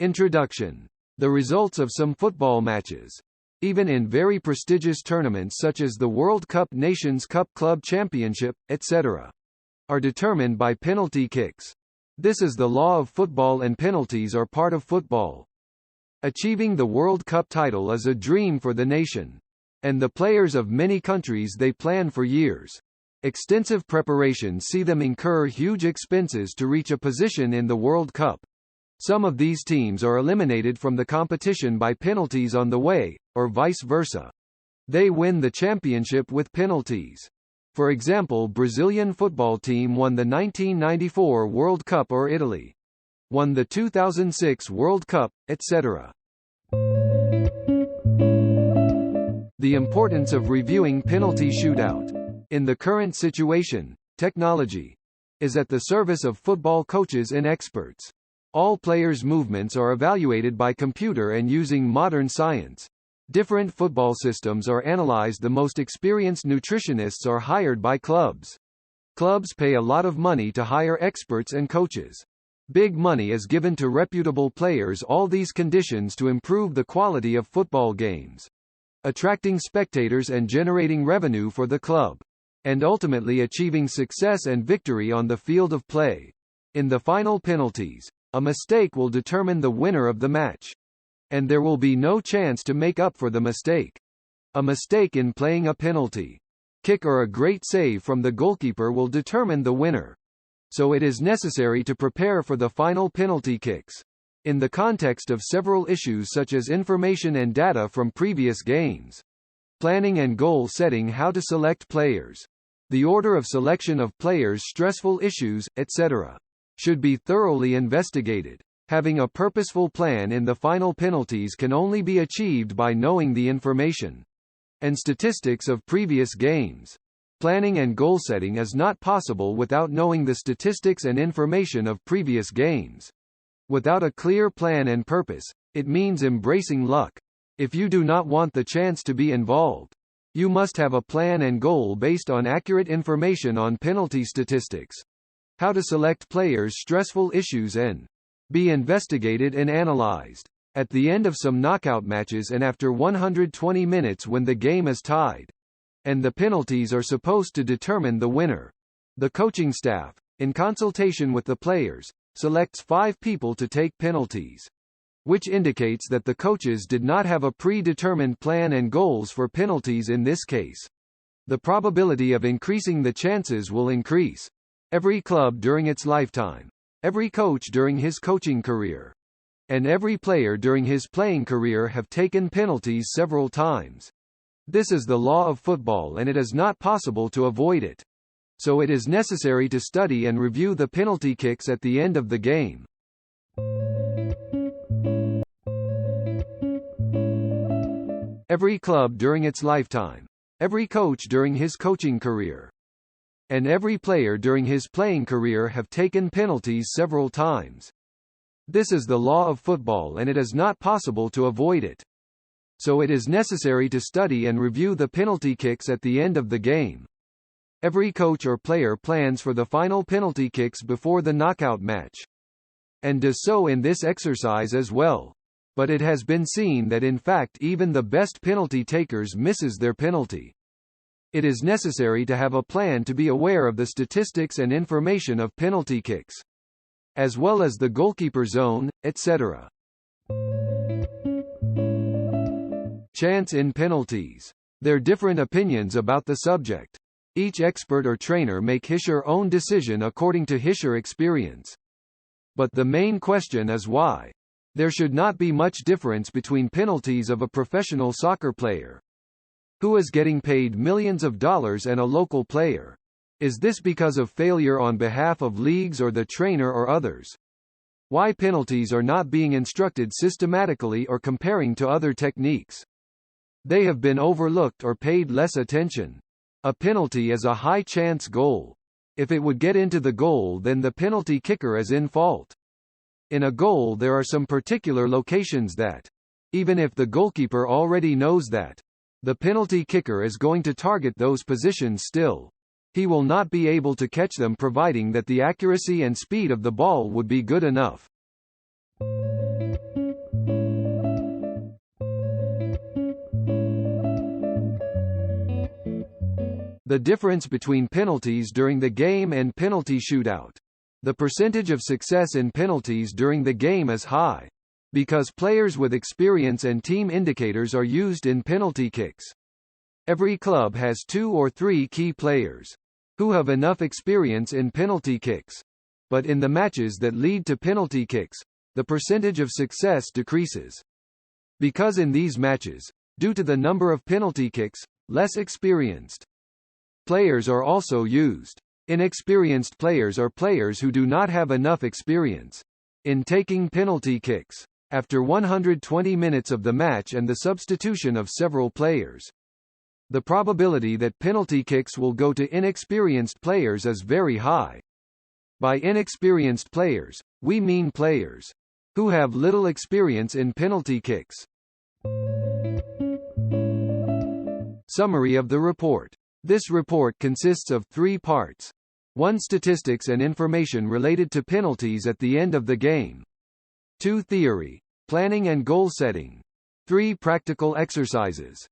Introduction. The results of some football matches, even in very prestigious tournaments such as the World Cup, Nations Cup, Club Championship, etc., are determined by penalty kicks. This is the law of football, and penalties are part of football. Achieving the World Cup title is a dream for the nation, and the players of many countries. They plan for years. Extensive preparations see them incur huge expenses to reach a position in the World Cup. Some of these teams are eliminated from the competition by penalties on the way, or vice versa. They win the championship with penalties. For example, Brazilian football team won the 1994 World Cup, or Italy won the 2006 World Cup, etc. The importance of reviewing penalty shootout. In the current situation, technology is at the service of football coaches and experts. All players' movements are evaluated by computer and using modern science. Different football systems are analyzed. The most experienced nutritionists are hired by clubs. Clubs pay a lot of money to hire experts and coaches. Big money is given to reputable players. All these conditions to improve the quality of football games, attracting spectators and generating revenue for the club, and ultimately achieving success and victory on the field of play. In the final penalties, a mistake will determine the winner of the match, and there will be no chance to make up for the mistake. A mistake in playing a penalty kick or a great save from the goalkeeper will determine the winner. So it is necessary to prepare for the final penalty kicks in the context of several issues such as information and data from previous games, planning and goal setting, how to select players, the order of selection of players, stressful issues, etc., should be thoroughly investigated. Having a purposeful plan in the final penalties can only be achieved by knowing the information and statistics of previous games. Planning and goal setting is not possible without knowing the statistics and information of previous games. Without a clear plan and purpose, it means embracing luck. If you do not want the chance to be involved, you must have a plan and goal based on accurate information on penalty statistics, how to select players, stressful issues, and be investigated and analyzed. At the end of some knockout matches and after 120 minutes when the game is tied, and the penalties are supposed to determine the winner, the coaching staff, in consultation with the players, selects 5 people to take penalties, which indicates that the coaches did not have a predetermined plan and goals for penalties in this case. The probability of increasing the chances will increase. Every club during its lifetime, every coach during his coaching career, and every player during his playing career have taken penalties several times. This is the law of football and it is not possible to avoid it. So it is necessary to study and review the penalty kicks at the end of the game. Every club during its lifetime, every coach during his coaching career, and every player during his playing career have taken penalties several times. This is the law of football and it is not possible to avoid it. So it is necessary to study and review the penalty kicks at the end of the game. Every coach or player plans for the final penalty kicks before the knockout match, and does so in this exercise as well. But it has been seen that in fact even the best penalty takers misses their penalty. It is necessary to have a plan to be aware of the statistics and information of penalty kicks, as well as the goalkeeper zone, etc. Chance in penalties. There are different opinions about the subject. Each expert or trainer make his/her own decision according to his/her experience. But the main question is why. There should not be much difference between penalties of a professional soccer player, who is getting paid millions of dollars, and a local player. Is this because of failure on behalf of leagues or the trainer or others? Why penalties are not being instructed systematically or comparing to other techniques? They have been overlooked or paid less attention. A penalty is a high-chance goal. If it would get into the goal, then the penalty kicker is in fault. In a goal there are some particular locations that, even if the goalkeeper already knows that, the penalty kicker is going to target those positions still, he will not be able to catch them providing that the accuracy and speed of the ball would be good enough. The difference between penalties during the game and penalty shootout. The percentage of success in penalties during the game is high, because players with experience and team indicators are used in penalty kicks. Every club has 2 or 3 key players who have enough experience in penalty kicks. But in the matches that lead to penalty kicks, the percentage of success decreases. Because in these matches, due to the number of penalty kicks, less experienced players are also used. Inexperienced players are players who do not have enough experience in taking penalty kicks. After 120 minutes of the match and the substitution of several players, the probability that penalty kicks will go to inexperienced players is very high. By inexperienced players, we mean players who have little experience in penalty kicks. Summary of the report. This report consists of 3 parts. 1. Statistics and information related to penalties at the end of the game. 2. Theory, planning and goal setting. 3. Practical exercises.